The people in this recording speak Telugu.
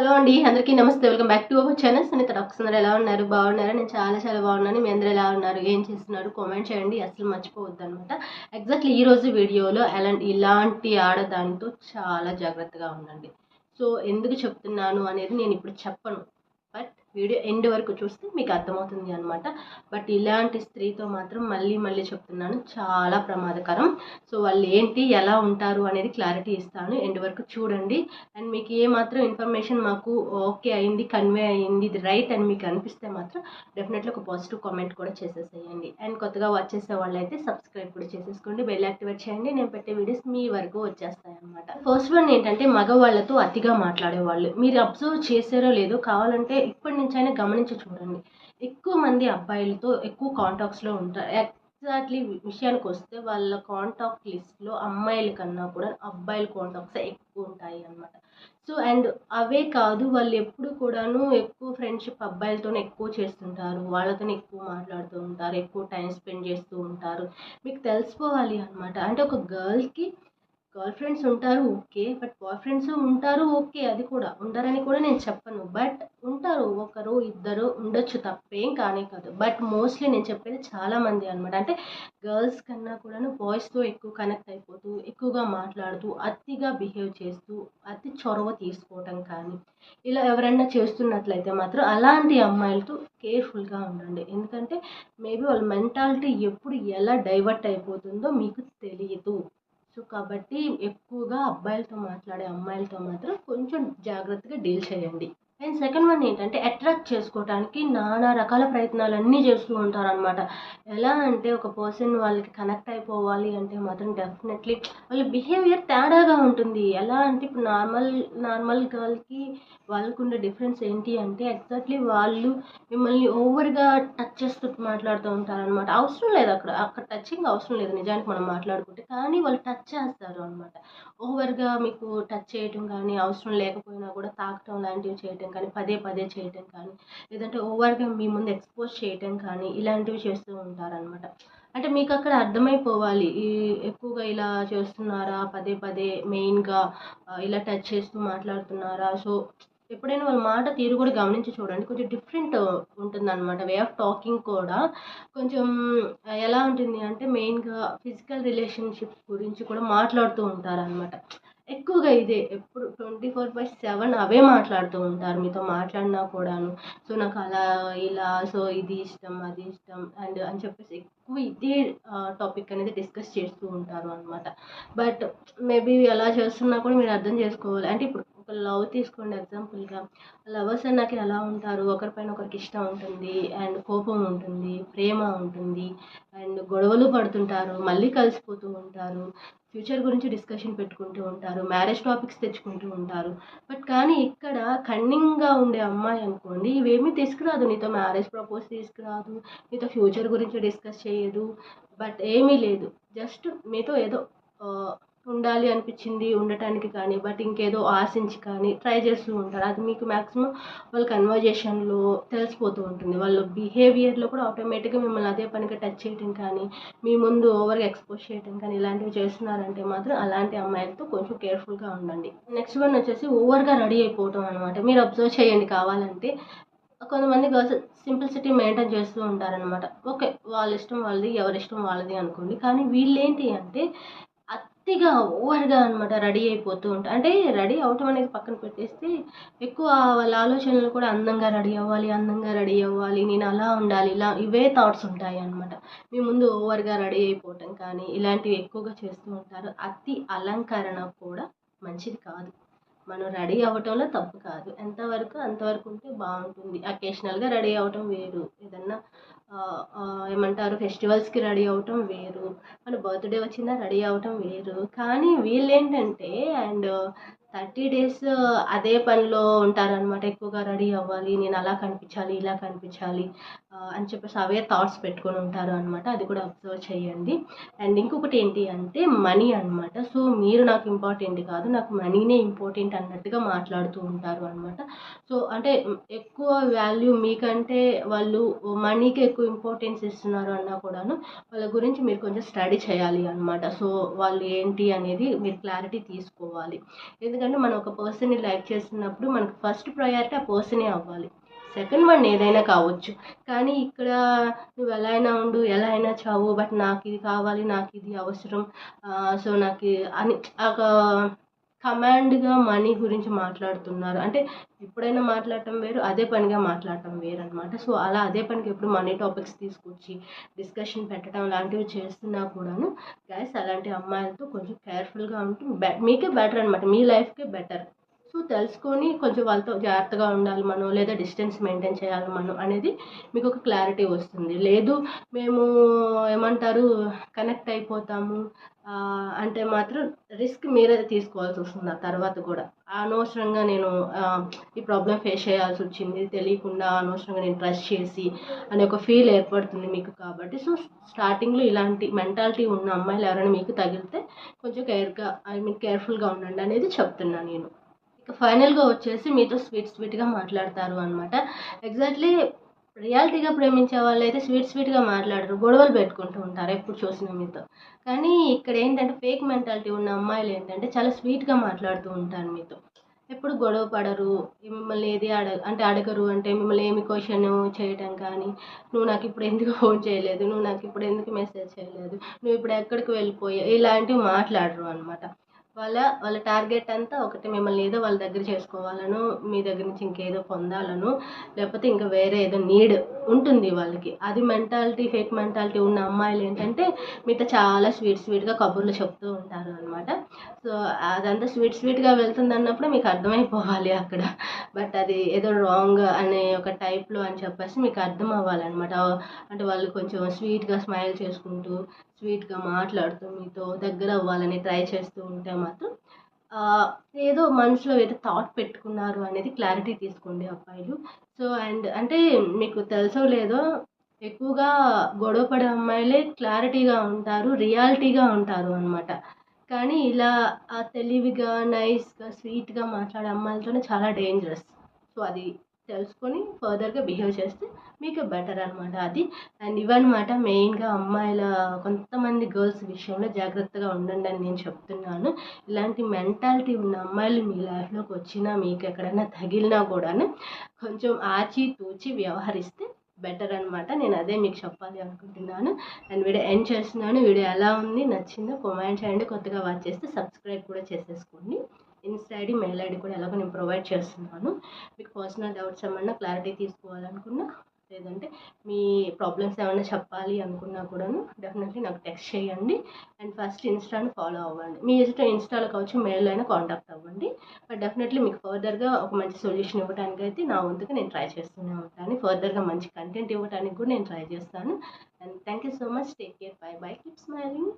హలో అండి, అందరికీ నమస్తే. Welcome back to our channel Sunitha talks. అందరూ ఎలా ఉన్నారు? బాగున్నారా? నేను చాలా బాగున్నాను. మీ అందరూ ఎలా ఉన్నారు? ఏం చేస్తున్నారు? కామెంట్ చేయండి, అసలు మర్చిపోవద్దు అనమాట. ఎగ్జాక్ట్లీ ఈరోజు వీడియోలో ఇలాంటి ఆడదానితో చాలా జాగ్రత్తగా ఉండండి. సో ఎందుకు చెప్తున్నాను అనేది నేను ఇప్పుడు చెప్పను, బట్ వీడియో ఎండ్ వరకు చూస్తే మీకు అర్థమవుతుంది అనమాట. బట్ ఇలాంటి స్త్రీతో మాత్రం మళ్ళీ చెప్తున్నాను, చాలా ప్రమాదకరం. సో వాళ్ళు ఏంటి, ఎలా ఉంటారు అనేది క్లారిటీ ఇస్తాను, ఎండ్ వరకు చూడండి. అండ్ మీకు ఏ మాత్రం ఇన్ఫర్మేషన్ మాకు ఓకే అయింది, కన్వే అయింది, ఇది రైట్ అని మీకు అనిపిస్తే మాత్రం డెఫినెట్లీ ఒక పాజిటివ్ కామెంట్ కూడా చేసేసేయండి. అండ్ కొత్తగా వాచ్ చేసే వాళ్ళైతే సబ్స్క్రైబ్ కూడా చేసేసుకోండి, బెల్ యాక్టివేట్ చేయండి. నేను పెట్టే వీడియోస్ మీ వరకు వచ్చేస్తాయి అనమాట. ఫస్ట్ వన్ ఏంటంటే, మగవాళ్ళతో అతిగా మాట్లాడేవాళ్ళు. మీరు అబ్జర్వ్ చేసారో లేదో, కావాలంటే ఇప్పటి నుంచి అయినా గమనించి చూడండి. ఎక్కువ మంది అబ్బాయిలతో ఎక్కువ కాంటాక్ట్స్లో ఉంటారు. ఎగ్జాక్ట్లీ విషయానికి వస్తే వాళ్ళ కాంటాక్ట్ లిస్ట్లో అమ్మాయిల కన్నా కూడా అబ్బాయిల కాంటాక్ట్స్ ఎక్కువ ఉంటాయి అన్నమాట. సో అండ్ అవే కాదు, వాళ్ళు ఎప్పుడు కూడాను ఎక్కువ ఫ్రెండ్షిప్ అబ్బాయిలతోనే ఎక్కువ చేస్తుంటారు, వాళ్ళతోనే ఎక్కువ మాట్లాడుతూ ఉంటారు, ఎక్కువ టైం స్పెండ్ చేస్తూ ఉంటారు. మీకు తెలిసిపోవాలి అనమాట. అంటే ఒక గర్ల్కి గర్ల్ ఫ్రెండ్స్ ఉంటారు ఓకే, బట్ బాయ్ ఫ్రెండ్స్ ఉంటారు ఓకే, అది కూడా ఉంటారని కూడా నేను చెప్పను, బట్ ఉంటారు, ఒకరు ఇద్దరు ఉండొచ్చు, తప్పేం కానే కాదు. బట్ మోస్ట్లీ నేను చెప్పేది చాలా మంది అనమాట. అంటే గర్ల్స్ కన్నా కూడాను బాయ్స్తో ఎక్కువ కనెక్ట్ అయిపోతూ, ఎక్కువగా మాట్లాడుతూ, అతిగా బిహేవ్ చేస్తూ, అతి చొరవ తీసుకోవటం కానీ ఇలా ఎవరైనా చేస్తున్నట్లయితే మాత్రం అలాంటి అమ్మాయిలతో కేర్ఫుల్గా ఉండండి. ఎందుకంటే మేబీ వాళ్ళ మెంటాలిటీ ఎప్పుడు ఎలా డైవర్ట్ అయిపోతుందో మీకు తెలియదు. సో కాబట్టి ఎక్కువగా అబ్బాయిలతో మాట్లాడే అమ్మాయిలతో మాత్రం కొంచెం జాగ్రత్తగా డీల్ చేయండి. అండ్ సెకండ్ వన్ ఏంటంటే, అట్రాక్ట్ చేసుకోవడానికి నానా రకాల ప్రయత్నాలు అన్నీ చేస్తూ ఉంటారనమాట. ఎలా అంటే, ఒక పర్సన్ వాళ్ళకి కనెక్ట్ అయిపోవాలి అంటే మాత్రం డెఫినెట్లీ వాళ్ళ బిహేవియర్ తేడాగా ఉంటుంది. ఎలా అంటే, ఇప్పుడు నార్మల్ గర్ల్కి వాళ్ళకుండే డిఫరెన్స్ ఏంటి అంటే, ఎగ్జాక్ట్లీ వాళ్ళు మిమ్మల్ని ఓవర్గా టచ్ చేస్తూ మాట్లాడుతూ ఉంటారనమాట. అవసరం లేదు, అక్కడ టచింగ్ అవసరం లేదు నిజానికి మనం మాట్లాడుకుంటే, కానీ వాళ్ళు టచ్ చేస్తారు అనమాట. ఓవర్గా మీకు టచ్ చేయటం కానీ, అవసరం లేకపోయినా కూడా తాకటం లాంటివి చేయటం కానీ, పదే చేయటం కానీ, లేదంటే ఓవర్గా మీ ముందు ఎక్స్పోజ్ చేయటం కానీ, ఇలాంటివి చేస్తూ ఉంటారనమాట. అంటే మీకు అక్కడ అర్థమైపోవాలి, ఈ ఎక్కువగా ఇలా చేస్తున్నారా, పదే మెయిన్గా ఇలా టచ్ చేస్తూ మాట్లాడుతున్నారా. సో ఎప్పుడైనా వాళ్ళ మాట తీరు కూడా గమనించి చూడండి, కొంచెం డిఫరెంట్ ఉంటుందన్నమాట. వే ఆఫ్ టాకింగ్ కూడా కొంచెం ఎలా ఉంటుంది అంటే, మెయిన్గా ఫిజికల్ రిలేషన్షిప్ గురించి కూడా మాట్లాడుతూ ఉంటారనమాట. ఎక్కువగా ఇదే ఎప్పుడు 24/7 అవే మాట్లాడుతూ ఉంటారు మీతో మాట్లాడినా కూడాను. సో నాకు అలా ఇలా, సో ఇది ఇష్టం అది ఇష్టం అండ్ అని చెప్పేసి ఎక్కువ ఇదే టాపిక్ అనేది డిస్కస్ చేస్తూ ఉంటారు అనమాట. బట్ మేబీ అలా చేస్తున్నా కూడా మీరు అర్థం చేసుకోవాలి. అంటే ఇప్పుడు ఒక లవ్ తీసుకోండి ఎగ్జాంపుల్గా. లవర్స్ అన్నాక ఎలా ఉంటారు, ఒకరిపైన ఒకరికి ఇష్టం ఉంటుంది, అండ్ కోపం ఉంటుంది, ప్రేమ ఉంటుంది, అండ్ గొడవలు పడుతుంటారు, మళ్ళీ కలిసిపోతూ ఉంటారు, ఫ్యూచర్ గురించి డిస్కషన్ పెట్టుకుంటూ ఉంటారు, మ్యారేజ్ టాపిక్స్ తెచ్చుకుంటూ ఉంటారు. బట్ కానీ ఇక్కడ కన్నింగ్గా ఉండే అమ్మాయి అనుకోండి, ఇవేమీ తీసుకురాదు, నీతో మ్యారేజ్ ప్రపోజ్ తీసుకురాదు, మీతో ఫ్యూచర్ గురించి డిస్కస్ చేయదు, బట్ ఏమీ లేదు, జస్ట్ మీతో ఏదో ఉండాలి అనిపించింది ఉండటానికి కానీ, బట్ ఇంకేదో ఆశించి కానీ ట్రై చేస్తూ ఉంటారు. అది మీకు మ్యాక్సిమం వాళ్ళ కన్వర్జేషన్లో తెలిసిపోతూ ఉంటుంది. వాళ్ళ బిహేవియర్లో కూడా ఆటోమేటిక్గా మిమ్మల్ని అదే పనిగా టచ్ చేయడం కానీ, మీ ముందు ఓవర్గా ఎక్స్పోజ్ చేయడం కానీ, ఇలాంటివి చేస్తున్నారంటే మాత్రం అలాంటి అమ్మాయిలతో కొంచెం కేర్ఫుల్గా ఉండండి. నెక్స్ట్ వన్ వచ్చేసి ఓవర్గా రెడీ అయిపోవటం అనమాట. మీరు అబ్జర్వ్ చేయండి కావాలంటే, కొంతమంది గర్ల్స్ సింప్లిసిటీ మెయింటైన్ చేస్తూ ఉంటారనమాట. ఓకే, వాళ్ళ ఇష్టం వాళ్ళది, ఎవరి ఇష్టం వాళ్ళది అనుకోండి. కానీ వీళ్ళేంటి అంటే అతిగా ఓవర్గా అనమాట రెడీ అయిపోతూ ఉంటారు. అంటే రెడీ అవటం అనేది పక్కన పెట్టేస్తే, ఎక్కువ వాళ్ళ ఆలోచనలు కూడా అందంగా రెడీ అవ్వాలి, నేను అలా ఉండాలి, ఇలా ఇవే థాట్స్ ఉంటాయి అనమాట. మీ ముందు ఓవర్గా రెడీ అయిపోవటం కానీ ఇలాంటివి ఎక్కువగా చేస్తూ ఉంటారు. అతి అలంకరణ కూడా మంచిది కాదు. మనం రెడీ అవ్వటంలో తప్పు కాదు, ఎంతవరకు అంతవరకు ఉంటే బాగుంటుంది. అకేషనల్గా రెడీ అవ్వటం వేరు, ఏదన్నా ఏమంటారు ఫెస్టివల్స్కి రెడీ అవ్వటం వేరు, మన బర్త్డే వచ్చిందా రెడీ అవ్వటం వేరు. కానీ వీళ్ళేంటంటే అండ్ 30 days అదే పనిలో ఉంటారనమాట. ఎక్కువగా రెడీ అవ్వాలి, నేను అలా కనిపించాలి, ఇలా కనిపించాలి అని చెప్పేసి అవే థాట్స్ పెట్టుకొని ఉంటారు అనమాట. అది కూడా అబ్జర్వ్ చేయండి. అండ్ ఇంకొకటి ఏంటి అంటే మనీ అనమాట. సో మీరు నాకు ఇంపార్టెంట్ కాదు, నాకు మనీనే ఇంపార్టెంట్ అన్నట్టుగా మాట్లాడుతూ ఉంటారు అనమాట. సో అంటే ఎక్కువ వాల్యూ మీకంటే వాళ్ళు మనీకి ఎక్కువ ఇంపార్టెన్స్ ఇస్తున్నారు అన్నా కూడాను వాళ్ళ గురించి మీరు కొంచెం స్టడీ చేయాలి అనమాట. సో వాళ్ళు ఏంటి అనేది మీరు క్లారిటీ తీసుకోవాలి. ఎందుకంటే ఎందుకంటే మనం ఒక పర్సన్ని లైక్ చేస్తున్నప్పుడు మనకు ఫస్ట్ ప్రయారిటీ ఆ పర్సనే అవ్వాలి. సెకండ్ వన్ ఏదైనా కావచ్చు. కానీ ఇక్కడ నువ్వు ఎలా అయినా ఉండు, ఎలా అయినా చావు, బట్ నాకు ఇది కావాలి, నాకు ఇది అవసరం, సో నాకు అని ఒక కమాండ్గా మనీ గురించి మాట్లాడుతున్నారు. అంటే ఎప్పుడైనా మాట్లాడటం వేరు, అదే పనిగా మాట్లాడటం వేరనమాట. సో అలా అదే పనికి ఎప్పుడు మనీ టాపిక్స్ తీసుకొచ్చి డిస్కషన్ పెట్టడం లాంటివి చేస్తున్నా కూడాను గైస్, అలాంటి అమ్మాయిలతో కొంచెం కేర్ఫుల్గా ఉంటూ మీకే బెటర్ అనమాట, మీ లైఫ్కే బెటర్. సో తెలుసుకొని కొంచెం వాళ్ళతో జాగ్రత్తగా ఉండాలి మనం, లేదా డిస్టెన్స్ మెయింటైన్ చేయాలి మనం అనేది మీకు ఒక క్లారిటీ వస్తుంది. లేదు మేము ఏమంటారు కనెక్ట్ అయిపోతాము అంటే మాత్రం రిస్క్ మీరే తీసుకోవాల్సి వస్తుంది ఆ తర్వాత కూడా. అనవసరంగా నేను ఈ ప్రాబ్లం ఫేస్ చేయాల్సి వచ్చింది తెలియకుండా, అనవసరంగా నేను ట్రస్ట్ చేసి అనే ఒక ఫీల్ ఏర్పడుతుంది మీకు. కాబట్టి సో స్టార్టింగ్లో ఇలాంటి మెంటాలిటీ ఉన్న అమ్మాయిలు ఎవరైనా మీకు తగిలితే కొంచెం కేర్ఫుల్గా ఉండండి అనేది చెప్తున్నాను నేను. ఇక ఫైనల్గా వచ్చేసి మీతో స్వీట్గా మాట్లాడతారు అనమాట. ఎగ్జాక్ట్లీ రియాలిటీగా ప్రేమించే వాళ్ళు అయితే స్వీట్గా మాట్లాడరు, గొడవలు పెట్టుకుంటూ ఉంటారు ఎప్పుడు చూసినా మీతో. కానీ ఇక్కడ ఏంటంటే ఫేక్ మెంటాలిటీ ఉన్న అమ్మాయిలు ఏంటంటే చాలా స్వీట్గా మాట్లాడుతూ ఉంటారు మీతో. ఎప్పుడు గొడవ పడరు, మిమ్మల్ని ఏది అడగరు. అంటే మిమ్మల్ని ఏమి క్వశ్చన్ చేయటం కానీ, నువ్వు నాకు ఇప్పుడు ఎందుకు ఫోన్ చేయలేదు, నువ్వు నాకు ఇప్పుడు ఎందుకు మెసేజ్ చేయలేదు, నువ్వు ఇప్పుడు ఎక్కడికి వెళ్ళిపోయావు, ఇలాంటివి మాట్లాడరు అనమాట. వాళ్ళ టార్గెట్ అంతా ఒకటి, మిమ్మల్ని ఏదో వాళ్ళ దగ్గర చేసుకోవాలను, మీ దగ్గర నుంచి ఇంకేదో పొందాలను, లేకపోతే ఇంకా వేరే ఏదో నీడ్ ఉంటుంది వాళ్ళకి. అది మెంటాలిటీ, ఫేక్ మెంటాలిటీ ఉన్న అమ్మాయిలు ఏంటంటే మీతో చాలా స్వీట్గా కబుర్లు చెప్తూ ఉంటారు అనమాట. సో అదంతా స్వీట్గా వెళ్తుంది అన్నప్పుడు మీకు అర్థమైపోవాలి అక్కడ. బట్ అది ఏదో రాంగ్ అనే ఒక టైప్లో అని చెప్పేసి మీకు అర్థం అవ్వాలన్నమాట. అంటే వాళ్ళు కొంచెం స్వీట్గా స్మైల్ చేసుకుంటూ, స్వీట్గా మాట్లాడుతూ మీతో దగ్గర అవ్వాలని ట్రై చేస్తూ ఉంటే మాత్రం ఏదో మనసులో ఏదో థాట్ పెట్టుకున్నారు అనేది క్లారిటీ తీసుకోండి అబ్బాయిలు. సో అండ్ అంటే మీకు తెలుసో లేదో, ఎక్కువగా గొడవ పడే అమ్మాయిలే క్లారిటీగా ఉంటారు, రియాలిటీగా ఉంటారు అనమాట. కానీ ఇలా తెలివిగా, నైస్గా, స్వీట్గా మాట్లాడే అమ్మాయిలతోనే చాలా డేంజరస్. సో అది తెలుసుకొని ఫర్దర్గా బిహేవ్ చేస్తే మీకు బెటర్ అనమాట అది. అండ్ ఇవన్నమాట మెయిన్గా అమ్మాయిల కొంతమంది గర్ల్స్ విషయంలో జాగ్రత్తగా ఉండండి అని నేను చెప్తున్నాను. ఇలాంటి మెంటాలిటీ ఉన్న అమ్మాయిలు మీ లైఫ్లోకి వచ్చినా, మీకు ఎక్కడైనా తగిలినా కూడాను కొంచెం ఆచితూచి వ్యవహరిస్తే బెటర్ అనమాట. నేను అదే మీకు చెప్పాలి అనుకుంటున్నాను. అండ్ వీడియో ఎండ్ చేస్తున్నాను. వీడియో ఎలా ఉంది, నచ్చిందో కామెంట్ చేయండి. కొత్తగా వాచ్ చేస్తే సబ్స్క్రైబ్ కూడా చేసేసుకోండి. ఇన్స్టా ఐడి, మెయిల్ ఐడి కూడా ఎలాగో నేను ప్రొవైడ్ చేస్తున్నాను. మీకు పర్సనల్ డౌట్స్ ఏమన్నా క్లారిటీ తీసుకోవాలనుకున్నా, లేదంటే మీ ప్రాబ్లమ్స్ ఏమైనా చెప్పాలి అనుకున్నా కూడాను డెఫినెట్లీ నాకు టెక్స్ట్ చేయండి. అండ్ ఫస్ట్ ఇన్స్టాను ఫాలో అవ్వండి. మీ ఇష్టం, ఇన్స్టాలో కావచ్చు, మెయిల్ అయినా కాంటాక్ట్ అవ్వండి. బట్ డెఫినెట్లీ మీకు ఫర్దర్గా ఒక మంచి సొల్యూషన్ ఇవ్వడానికి అయితే నా వంతుగా నేను ట్రై చేస్తూనే ఉంటాను. ఫర్దర్గా మంచి కంటెంట్ ఇవ్వడానికి కూడా నేను ట్రై చేస్తాను. And thank you so much. Take care. By by. Keep smiling.